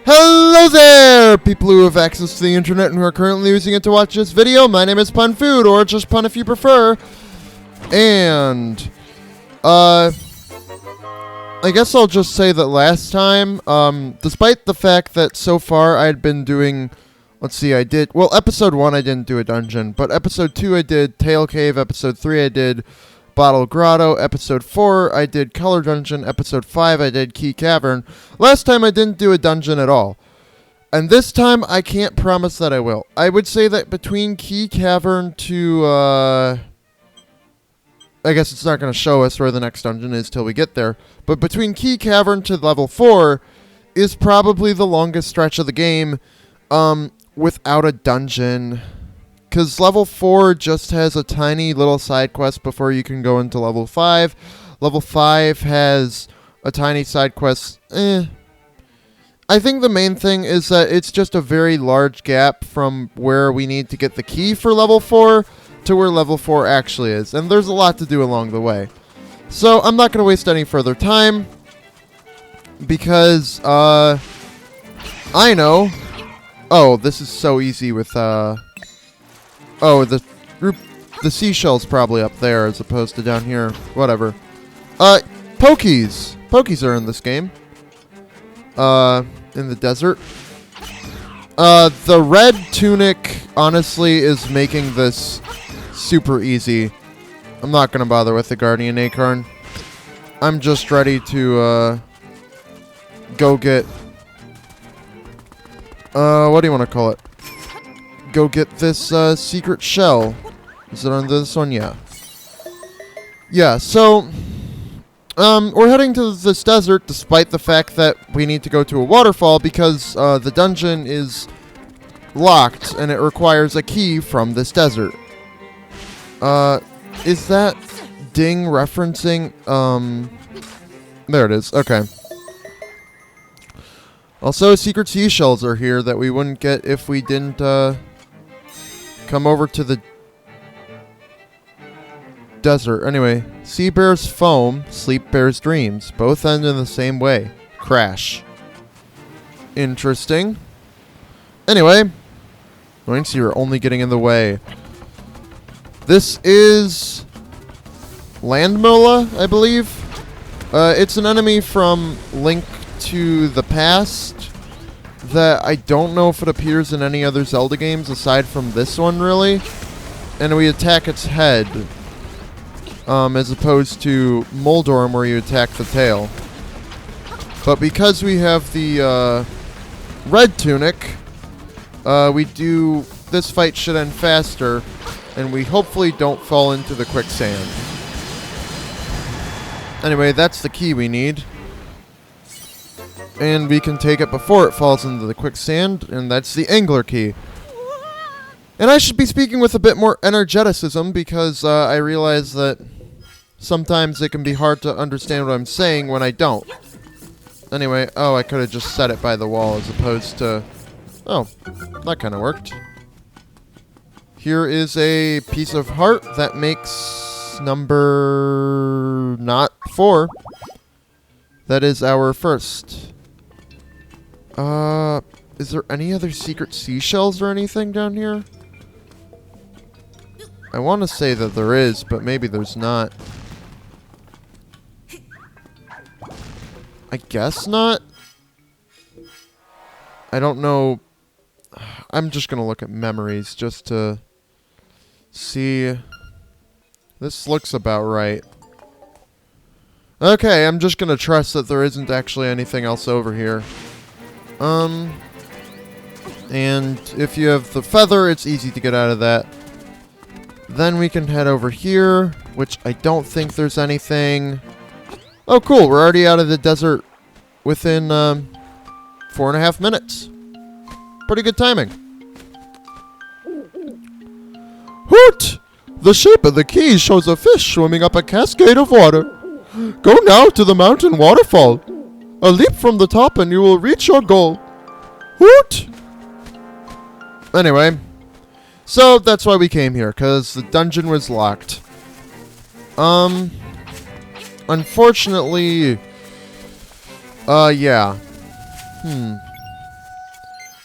Hello there, people who have access to the internet and who are currently using it to watch this video. My name is Pun Food, or just Pun if you prefer. And, I guess I'll just say that last time, despite the fact that so far I'd been doing, episode 1 I didn't do a dungeon, but episode 2 I did Tail Cave, episode 3 I did Bottle Grotto, episode 4 I did Color Dungeon, episode 5 I did Key Cavern. Last time I didn't do a dungeon at all. And this time I can't promise that I will. I would say that between Key Cavern to, I guess it's not going to show us where the next dungeon is till we get there, but between Key Cavern to level 4 is probably the longest stretch of the game, without a dungeon. Because level 4 just has a tiny little side quest before you can go into level 5. Level 5 has a tiny side quest. I think the main thing is that it's just a very large gap from where we need to get the key for level 4 to where level 4 actually is. And there's a lot to do along the way. So I'm not going to waste any further time. Because, I know. Oh, this is so easy with, oh, the seashell's probably up there as opposed to down here. Whatever. Pokies. Pokies are in this game. In the desert. The red tunic, honestly, is making this super easy. I'm not going to bother with the Guardian Acorn. I'm just ready to, go get... what do you want to call it? Go get this secret shell. Is it under this one? Yeah. Yeah, so we're heading to this desert despite the fact that we need to go to a waterfall because the dungeon is locked and it requires a key from this desert. Is that ding referencing? There it is. Okay. Also, secret seashells are here that we wouldn't get if we didn't come over to the desert. Anyway, sea bears foam, sleep bears dreams. Both end in the same way. Crash. Interesting. Anyway, annoyancy, you're only getting in the way. This is Landmola, I believe. It's an enemy from Link to the Past that I don't know if it appears in any other Zelda games aside from this one, really. And we attack its head, as opposed to Moldorm where you attack the tail. But because we have the red tunic, this fight should end faster, and we hopefully don't fall into the quicksand. Anyway, that's the key we need. And we can take it before it falls into the quicksand, and that's the angler key. And I should be speaking with a bit more energeticism because I realize that sometimes it can be hard to understand what I'm saying when I don't. Anyway, oh, I could have just set it by the wall as opposed to... Oh, that kind of worked. Here is a piece of heart that makes number... not 4. That is our first. Is there any other secret seashells or anything down here? I want to say that there is, but maybe there's not. I guess not. I don't know. I'm just going to look at memories just to see. This looks about right. Okay, I'm just going to trust that there isn't actually anything else over here. And if you have the feather, it's easy to get out of that. Then we can head over here, which I don't think there's anything. Oh, cool. We're already out of the desert within 4.5 minutes. Pretty good timing. Hoot! The shape of the key shows a fish swimming up a cascade of water. Go now to the mountain waterfall. A leap from the top and you will reach your goal. Hoot! Anyway, so that's why we came here, because the dungeon was locked. Unfortunately, yeah.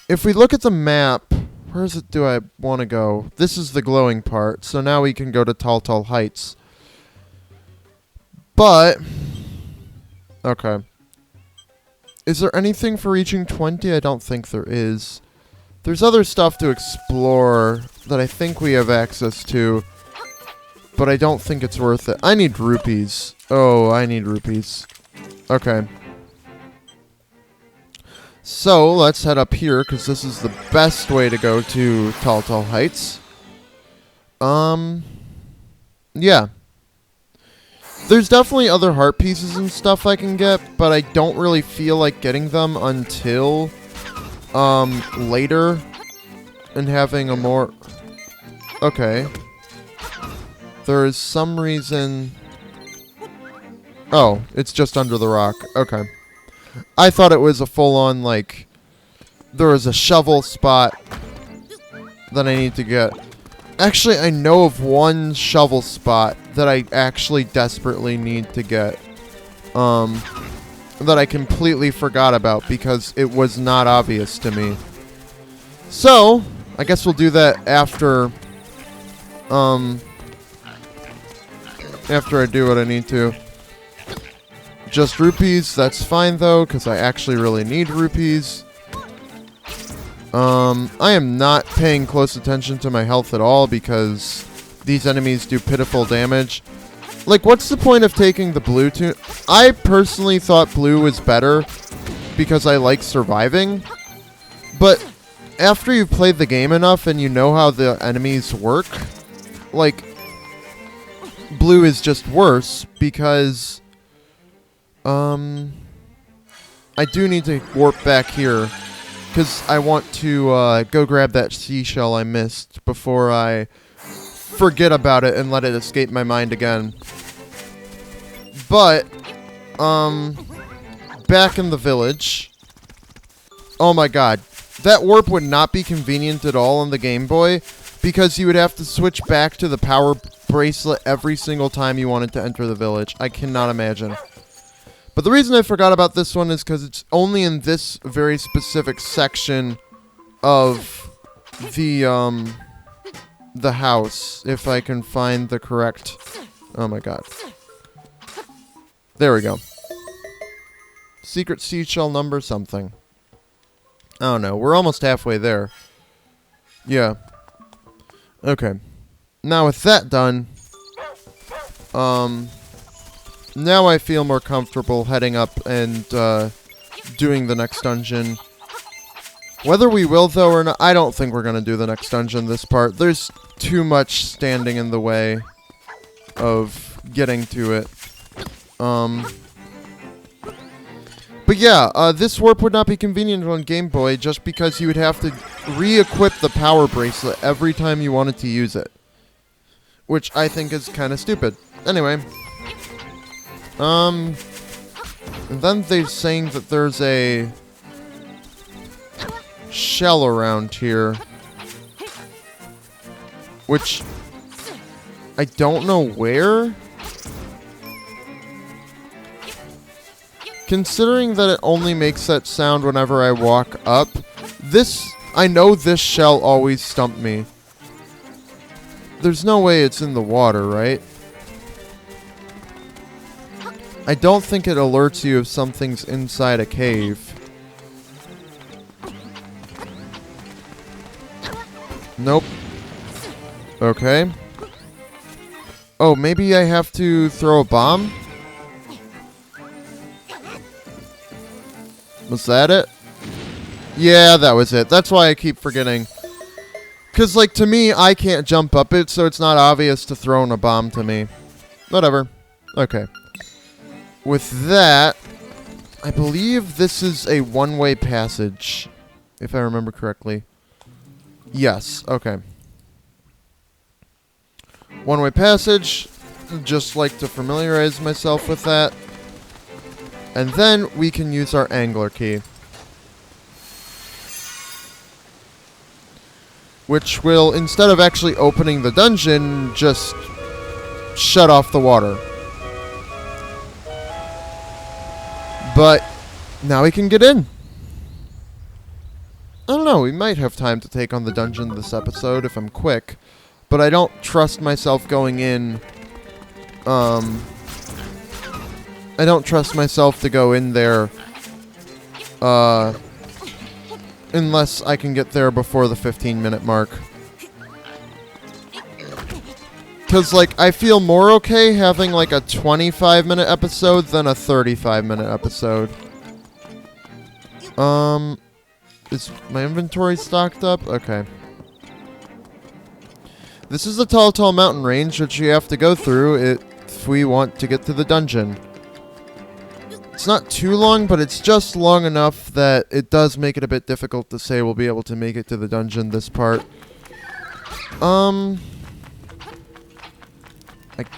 if we look at the map, where is it do I want to go? This is the glowing part, so now we can go to Tall Heights. But, okay. Is there anything for reaching 20? I don't think there is. There's other stuff to explore that I think we have access to, but I don't think it's worth it. I need rupees. Oh, I need rupees. Okay. So, let's head up here, because this is the best way to go to Tall Heights. Yeah. There's definitely other heart pieces and stuff I can get, but I don't really feel like getting them until, later. And having a more... Okay. There is some reason... Oh, it's just under the rock. Okay. I thought it was a full-on, like... There was a shovel spot that I need to get. Actually, I know of one shovel spot that I actually desperately need to get. That I completely forgot about because it was not obvious to me. So, I guess we'll do that after... After I do what I need to. Just rupees, that's fine though, because I actually really need rupees. I am not paying close attention to my health at all because these enemies do pitiful damage. Like, what's the point of taking the blue tune? I personally thought blue was better because I like surviving. But after you've played the game enough and you know how the enemies work, like, blue is just worse because... I do need to warp back here because I want to go grab that seashell I missed before I forget about it and let it escape my mind again. But, back in the village. Oh my god. That warp would not be convenient at all on the Game Boy because you would have to switch back to the power bracelet every single time you wanted to enter the village. I cannot imagine. But the reason I forgot about this one is because it's only in this very specific section of the house. If I can find the correct... Oh my god. There we go. Secret seashell number something. I don't know. We're almost halfway there. Yeah. Okay. Now with that done... Now I feel more comfortable heading up and doing the next dungeon. Whether we will, though, or not, I don't think we're going to do the next dungeon this part. There's too much standing in the way of getting to it. But yeah, this warp would not be convenient on Game Boy just because you would have to re-equip the power bracelet every time you wanted to use it. Which I think is kind of stupid. Anyway... And then they're saying that there's a shell around here. Which I don't know where. Considering that it only makes that sound whenever I walk up, I know this shell always stumped me. There's no way it's in the water, right? I don't think it alerts you if something's inside a cave. Nope. Okay. Oh, maybe I have to throw a bomb? Was that it? Yeah, that was it. That's why I keep forgetting. Because, like, to me, I can't jump up it, so it's not obvious to throw in a bomb to me. Whatever. Okay. With that, I believe this is a one-way passage, if I remember correctly. Yes, okay. One-way passage, just like to familiarize myself with that. And then we can use our angler key. Which will, instead of actually opening the dungeon, just shut off the water. But now we can get in. I don't know, we might have time to take on the dungeon this episode if I'm quick. But I don't trust myself going in, I don't trust myself to go in there, unless I can get there before the 15-minute mark. Because, like, I feel more okay having, like, a 25-minute episode than a 35-minute episode. Is my inventory stocked up? Okay. This is the Tall Mountain range which you have to go through if we want to get to the dungeon. It's not too long, but it's just long enough that it does make it a bit difficult to say we'll be able to make it to the dungeon this part. I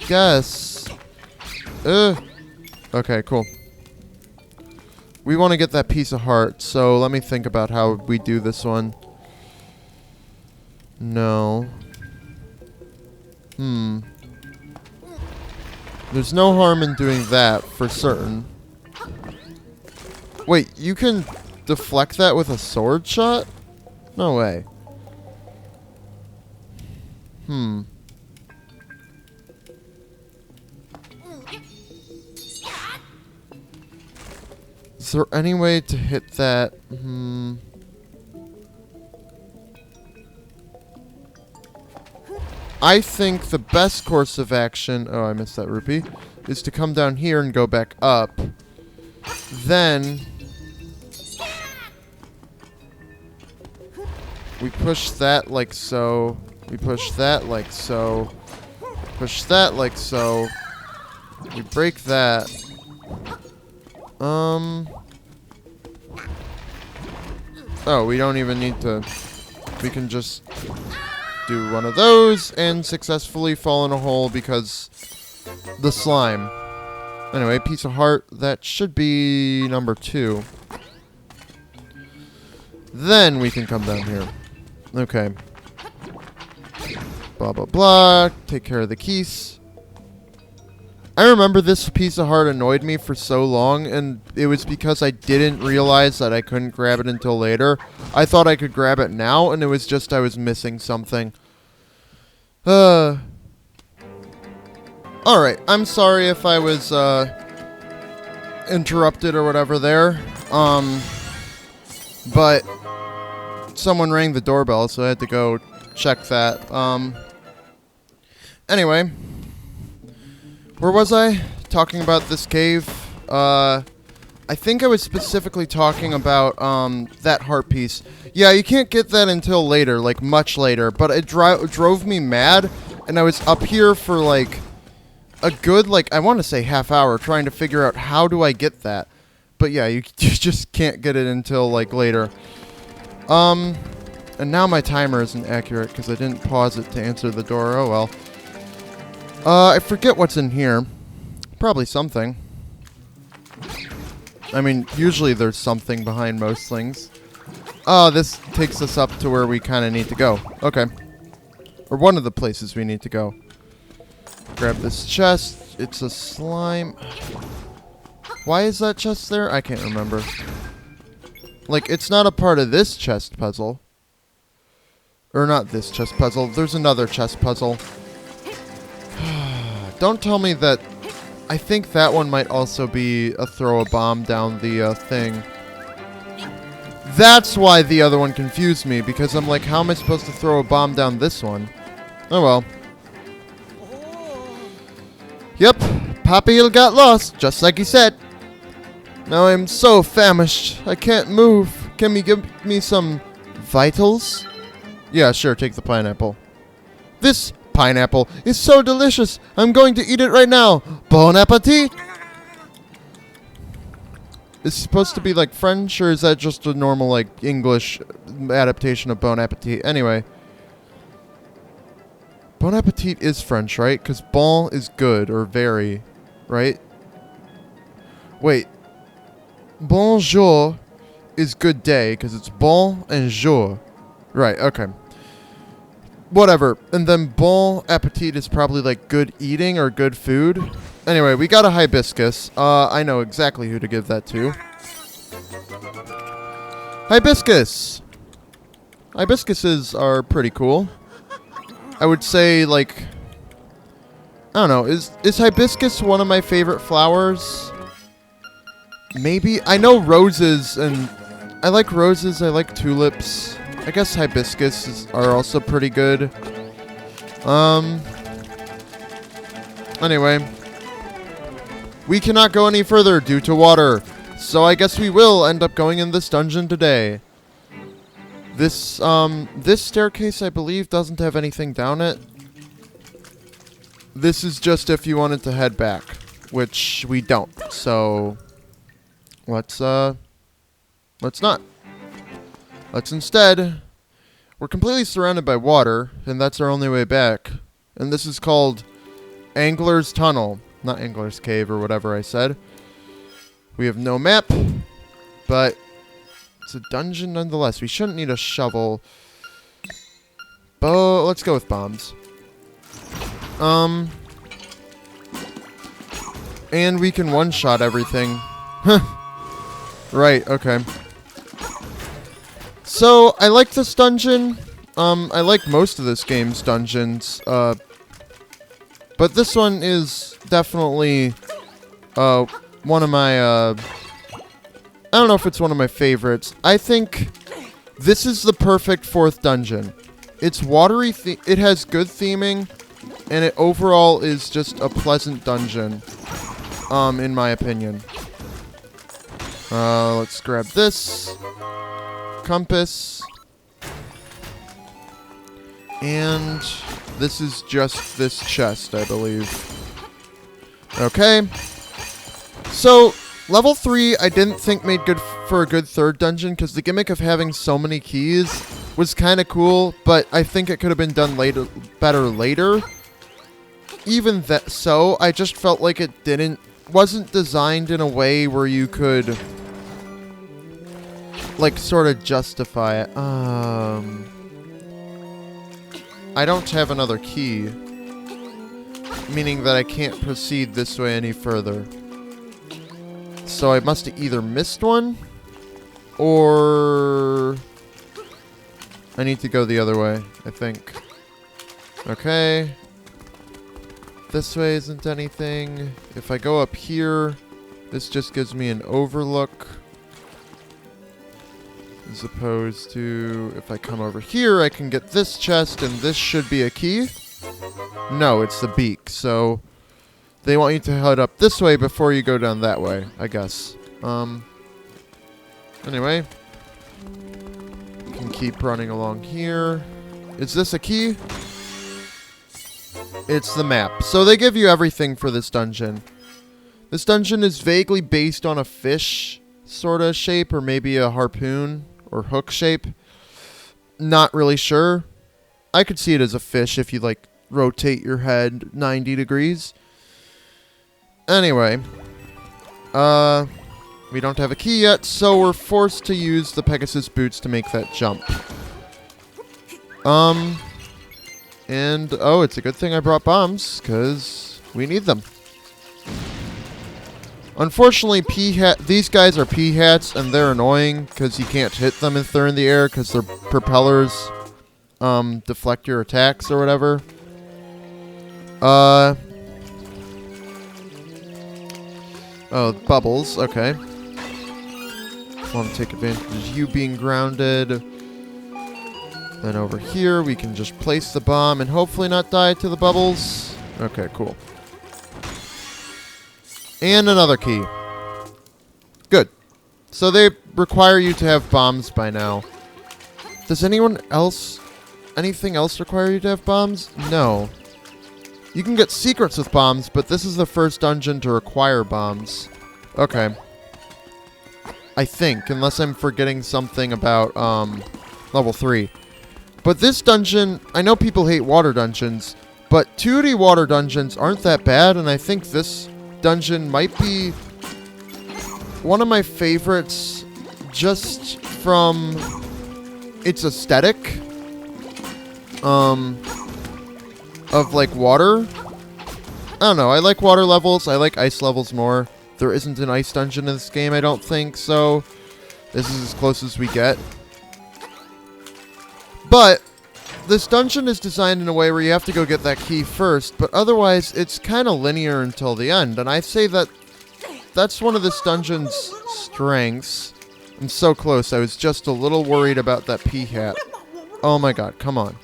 guess... Okay, cool. We want to get that piece of heart, so let me think about how we do this one. No. There's no harm in doing that, for certain. Wait, you can deflect that with a sword shot? No way. Is there any way to hit that? I think the best course of action... Oh, I missed that rupee. Is to come down here and go back up. Then... we push that like so. We push that like so. Push that like so. We break that. Oh, we don't even need to... We can just do one of those and successfully fall in a hole because the slime. Anyway, piece of heart. That should be number 2. Then we can come down here. Okay. Blah, blah, blah. Take care of the keys. I remember this piece of heart annoyed me for so long, and it was because I didn't realize that I couldn't grab it until later. I thought I could grab it now, and it was just I was missing something. Alright, I'm sorry if I was, interrupted or whatever there. But someone rang the doorbell, so I had to go check that. Anyway. Where was I? Talking about this cave. I think I was specifically talking about, that heart piece. Yeah, you can't get that until later, like, much later. But it drove me mad, and I was up here for, like, a good, like, I want to say half hour trying to figure out how do I get that. But yeah, you just can't get it until, like, later. And now my timer isn't accurate because I didn't pause it to answer the door. Oh, well. I forget what's in here. Probably something. I mean, usually there's something behind most things. Oh, this takes us up to where we kind of need to go. Okay. Or one of the places we need to go. Grab this chest. It's a slime. Why is that chest there? I can't remember. Like, it's not a part of this chest puzzle. Or not this chest puzzle. There's another chest puzzle. Don't tell me that... I think that one might also be a throw a bomb down the thing. That's why the other one confused me, because I'm like, how am I supposed to throw a bomb down this one? Oh well. Yep, Papail got lost, just like he said. Now I'm so famished, I can't move. Can you give me some vitals? Yeah, sure, take the pineapple. This pineapple is so delicious. I'm going to eat it right now. Bon appetit. Is it supposed to be like French, or is that just a normal like English adaptation of bon appetit? Anyway. Bon appetit is French, right? Because bon is good or very, right? Wait. Bonjour is good day because it's bon and jour. Right, okay. Whatever. And then bon appetit is probably like good eating or good food. Anyway, we got a hibiscus. I know exactly who to give that to. Hibiscus! hibiscuses are pretty cool. I would say, like, I don't know, is hibiscus one of my favorite flowers? Maybe. I know roses, and I like roses, I like tulips. I guess hibiscus are also pretty good. Anyway. We cannot go any further due to water, so I guess we will end up going in this dungeon today. This staircase, I believe, doesn't have anything down it. This is just if you wanted to head back, which we don't, so let's not. Let's instead, we're completely surrounded by water, and that's our only way back, and this is called Angler's Tunnel. Not Angler's Cave or whatever I said. We have no map, but it's a dungeon nonetheless. We shouldn't need a shovel. But let's go with bombs. And we can one-shot everything. Right, okay. So, I like this dungeon. I like most of this game's dungeons. But this one is definitely one of my, I don't know if it's one of my favorites. I think this is the perfect fourth dungeon. It's watery, it has good theming, and it overall is just a pleasant dungeon, in my opinion. Let's grab this compass. And this is just this chest, I believe. Okay. So, level 3 I didn't think made good for a good third dungeon, because the gimmick of having so many keys was kind of cool, but I think it could have been done better later. Even that so, I just felt like it wasn't designed in a way where you could, like, sort of justify it. I don't have another key, meaning that I can't proceed this way any further. So I must have either missed one, or I need to go the other way, I think. Okay. This way isn't anything. If I go up here, this just gives me an overlook. As opposed to, if I come over here, I can get this chest, and this should be a key. No, it's the beak, so they want you to head up this way before you go down that way, I guess. Anyway. You can keep running along here. Is this a key? It's the map. So they give you everything for this dungeon. This dungeon is vaguely based on a fish sort of shape, or maybe a harpoon or hook shape. Not really sure. I could see it as a fish if you, like, rotate your head 90 degrees. Anyway. We don't have a key yet, so we're forced to use the Pegasus boots to make that jump. And, oh, it's a good thing I brought bombs, because we need them. Unfortunately, these guys are P-hats, and they're annoying, because you can't hit them if they're in the air, because their propellers deflect your attacks or whatever. Oh, bubbles, okay. Want to take advantage of you being grounded. Then over here, we can just place the bomb and hopefully not die to the bubbles. Okay, cool. And another key. Good. So they require you to have bombs by now. Does anything else require you to have bombs? No. You can get secrets with bombs, but this is the first dungeon to require bombs. Okay. I think, unless I'm forgetting something about level 3. But this dungeon, I know people hate water dungeons, but 2D water dungeons aren't that bad, and I think this dungeon might be one of my favorites just from its aesthetic of, like, water. I don't know, I like water levels, I like ice levels more. There isn't an ice dungeon in this game, I don't think, so this is as close as we get. But this dungeon is designed in a way where you have to go get that key first, but otherwise it's kind of linear until the end. And I say that that's one of this dungeon's strengths. I'm so close. I was just a little worried about that pea hat. Oh my god, come on.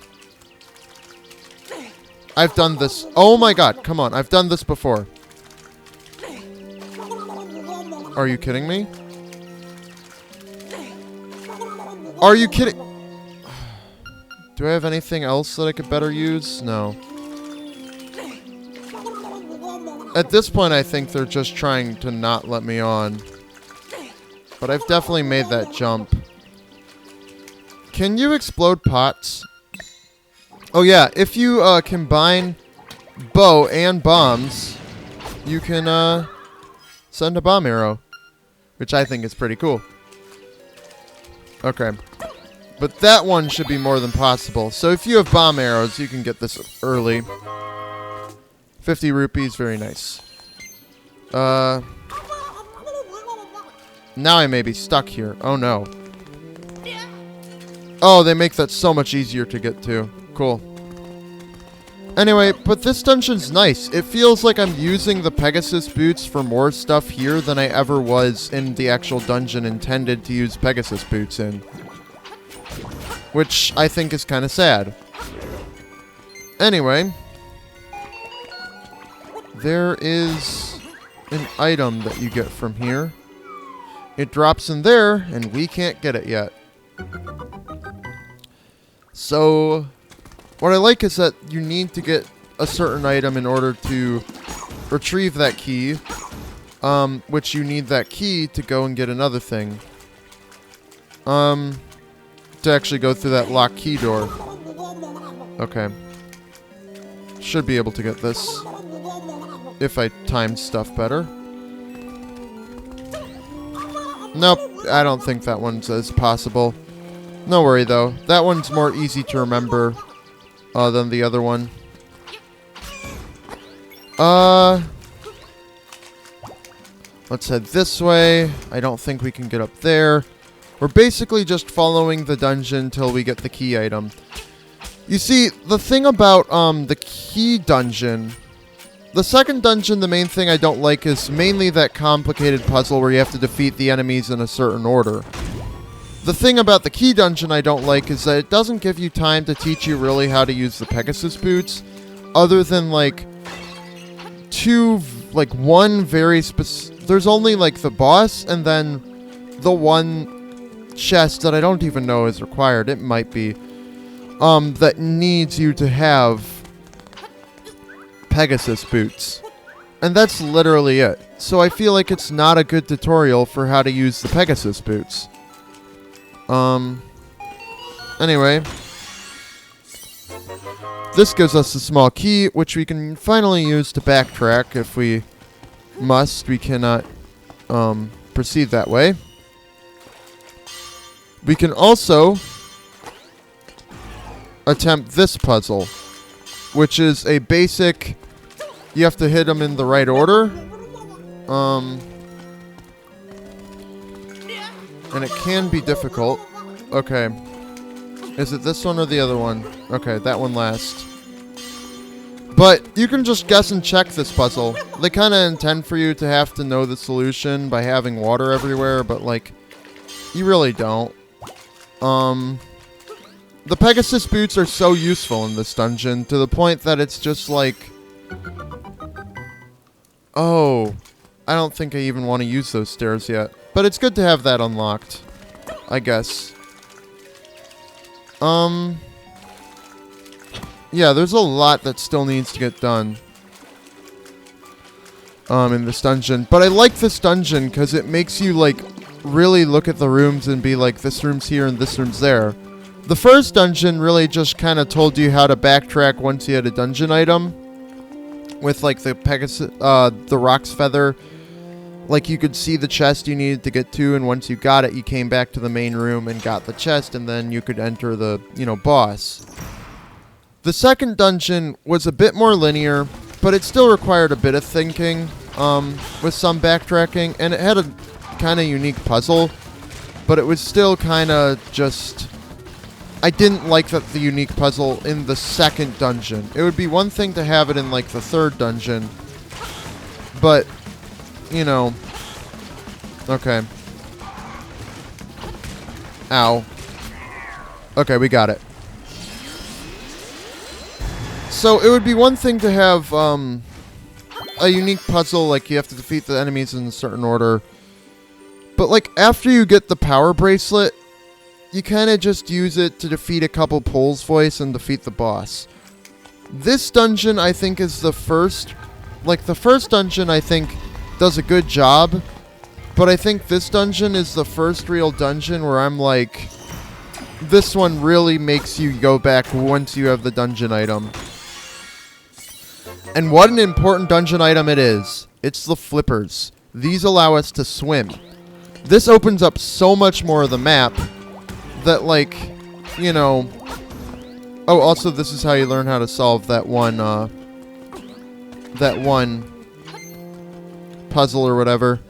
I've done this. Oh my god, come on. I've done this before. Are you kidding me? Are you kidding? Do I have anything else that I could better use? No. At this point, I think they're just trying to not let me on. But I've definitely made that jump. Can you explode pots? Oh yeah, if you combine bow and bombs, you can send a bomb arrow. Which I think is pretty cool. Okay. But that one should be more than possible. So if you have bomb arrows, you can get this early. 50 rupees, very nice. Now I may be stuck here. Oh no. Oh, they make that so much easier to get to. Cool. Anyway, but this dungeon's nice. It feels like I'm using the Pegasus boots for more stuff here than I ever was in the actual dungeon intended to use Pegasus boots in. Which I think is kind of sad. Anyway. There is an item that you get from here. It drops in there, and we can't get it yet. So, what I like is that you need to get a certain item in order to retrieve that key, which you need that key to go and get another thing. To actually go through that locked key door. Okay. Should be able to get this. If I timed stuff better. Nope, I don't think that one's as possible. No worry though. That one's more easy to remember than the other one. Let's head this way. I don't think we can get up there. We're basically just following the dungeon till we get the key item. You see, the thing about the key dungeon, the second dungeon, the main thing I don't like is mainly that complicated puzzle where you have to defeat the enemies in a certain order. The thing about the key dungeon I don't like is that it doesn't give you time to teach you really how to use the Pegasus boots, other than one very specific. There's only the boss and then the one chest that I don't even know is required. It might be that needs you to have Pegasus boots, and that's literally it. So I feel like it's not a good tutorial for how to use the Pegasus boots. Anyway, this gives us a small key which we can finally use to backtrack if we must. We cannot proceed that way. We can also attempt this puzzle, which is a basic, you have to hit them in the right order. And it can be difficult. Okay. Is it this one or the other one? Okay, that one last. But you can just guess and check this puzzle. They kind of intend for you to have to know the solution by having water everywhere, but you really don't. The Pegasus boots are so useful in this dungeon to the point that it's just oh, I don't think I even want to use those stairs yet. But it's good to have that unlocked, I guess. Yeah, there's a lot that still needs to get done in this dungeon. But I like this dungeon because it makes you really look at the rooms and be this room's here and this room's there. The first dungeon really just kind of told you how to backtrack once you had a dungeon item. With the Pegasus, the Rock's Feather. You could see the chest you needed to get to, and once you got it, you came back to the main room and got the chest, and then you could enter the, boss. The second dungeon was a bit more linear, but it still required a bit of thinking, with some backtracking, and it had a kind of unique puzzle, but it was still kind of just... I didn't like the unique puzzle in the second dungeon. It would be one thing to have it in, like, the third dungeon. But, you know. Okay. Ow. Okay, we got it. So, it would be one thing to have, a unique puzzle, like you have to defeat the enemies in a certain order. But, like, after you get the power bracelet, you kind of just use it to defeat a couple Pole's voice and defeat the boss. This dungeon, I think, is the first... Like, the first dungeon, I think, does a good job. But I think this dungeon is the first real dungeon where I'm like... This one really makes you go back once you have the dungeon item. And what an important dungeon item it is. It's the flippers. These allow us to swim. This opens up so much more of the map that, like, you know... Oh, also, this is how you learn how to solve that one puzzle or whatever.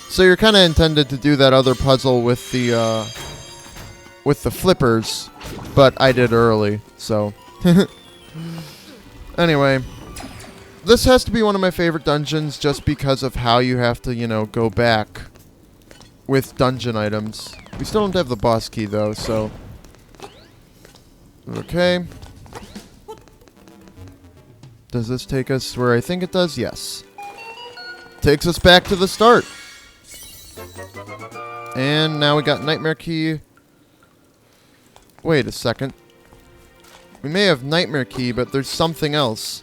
So you're kind of intended to do that other puzzle with the flippers, but I did early, so... Anyway, this has to be one of my favorite dungeons just because of how you have to, you know, go back with dungeon items. We still don't have the boss key, though, so... Okay. Does this take us where I think it does? Yes. Takes us back to the start. And now we got Nightmare Key. Wait a second. We may have Nightmare Key, but there's something else.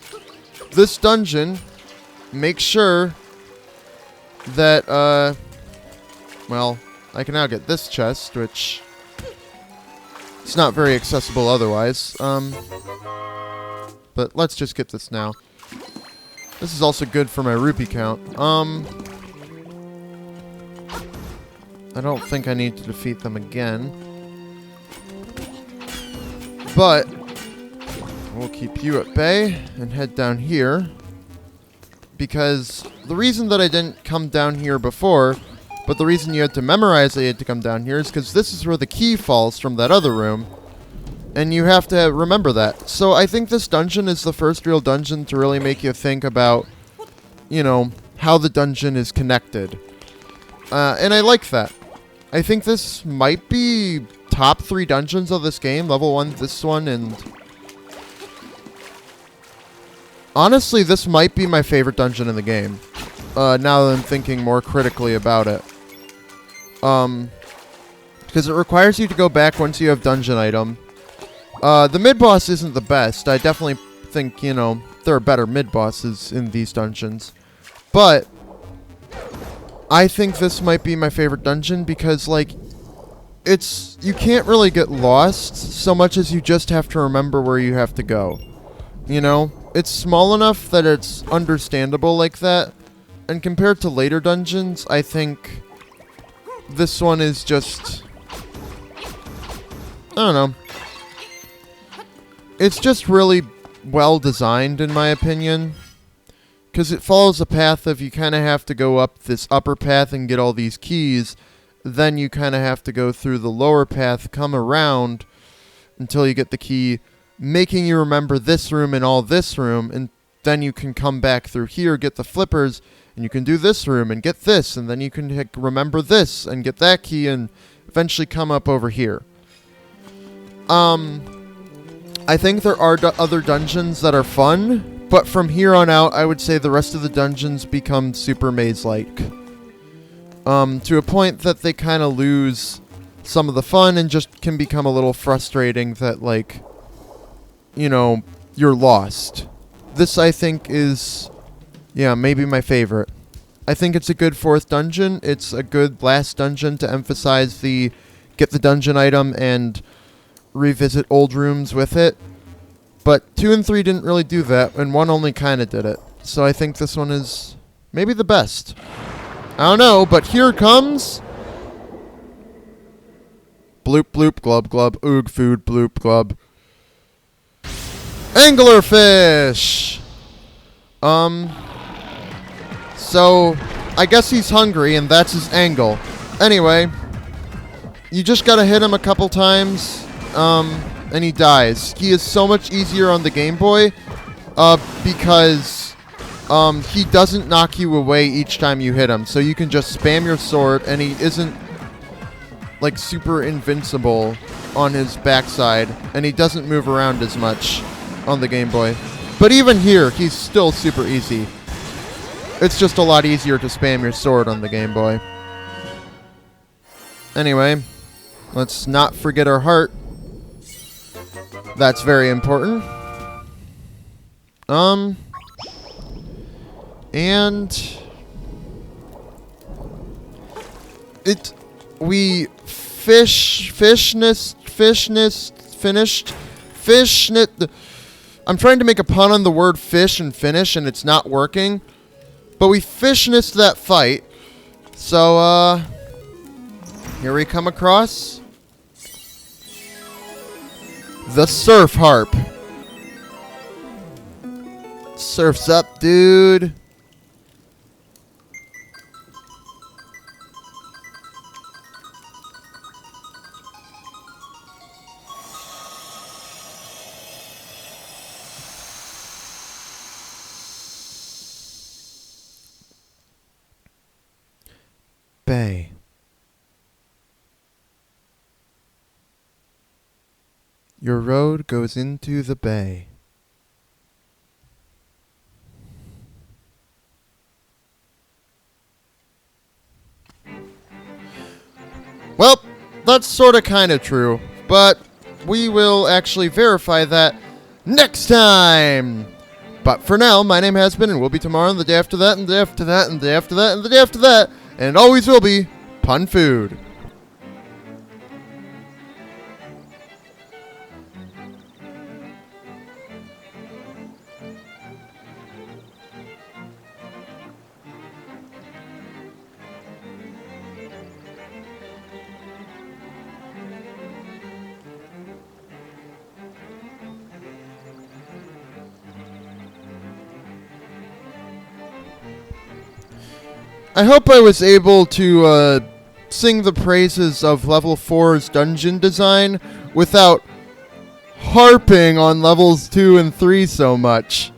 This dungeon makes sure that, well, I can now get this chest, which... It's not very accessible otherwise. But let's just get this now. This is also good for my rupee count. I don't think I need to defeat them again. But we'll keep you at bay and head down here. Because the reason that I didn't come down here before, but the reason you had to memorize that you had to come down here is because this is where the key falls from that other room. And you have to remember that. So I think this dungeon is the first real dungeon to really make you think about, you know, how the dungeon is connected. And I like that. I think this might be top 3 dungeons of this game. Level 1, this one, and... Honestly, this might be my favorite dungeon in the game. Now that I'm thinking more critically about it. Because it requires you to go back once you have dungeon item. The mid-boss isn't the best. I definitely think, you know, there are better mid-bosses in these dungeons. But I think this might be my favorite dungeon because, like, it's... You can't really get lost so much as you just have to remember where you have to go. You know? It's small enough that it's understandable like that. And compared to later dungeons, I think this one is just... I don't know. It's just really well designed, in my opinion. Because it follows a path of you kind of have to go up this upper path and get all these keys. Then you kind of have to go through the lower path, come around until you get the key, making you remember this room and all this room. And then you can come back through here, get the flippers, and you can do this room and get this. And then you can remember this and get that key and eventually come up over here. I think there are other dungeons that are fun, but from here on out, I would say the rest of the dungeons become super maze-like. To a point that they kind of lose some of the fun and just can become a little frustrating that, like, you know, you're lost. This, I think, is, yeah, maybe my favorite. I think it's a good 4th dungeon. It's a good last dungeon to emphasize the get the dungeon item and revisit old rooms with it. But 2 and 3 didn't really do that, and 1 only kind of did it. So I think this one is maybe the best. I don't know, but here comes... Bloop, bloop, glub, glub, oog, food, bloop, glub. Anglerfish! So, I guess he's hungry, and that's his angle. Anyway, You just gotta hit him a couple times, and he dies. He is so much easier on the Game Boy, because he doesn't knock you away each time you hit him. So you can just spam your sword, and he isn't like super invincible on his backside, and he doesn't move around as much on the Game Boy. But even here, he's still super easy. It's just a lot easier to spam your sword on the Game Boy. Anyway, let's not forget our heart. That's very important. And we fishness. I'm trying to make a pun on the word fish and finish, and it's not working. But we fishnessed that fight. So, here we come across the surf harp. Surf's up, dude. Bay. Your road goes into the bay. Well, that's sort of kind of true, but we will actually verify that next time. But for now, my name has been and will be tomorrow, and the day after that, and the day after that, and the day after that, and the day after that, and it always will be Pun Food. I hope I was able to sing the praises of level 4's dungeon design without harping on levels 2 and 3 so much.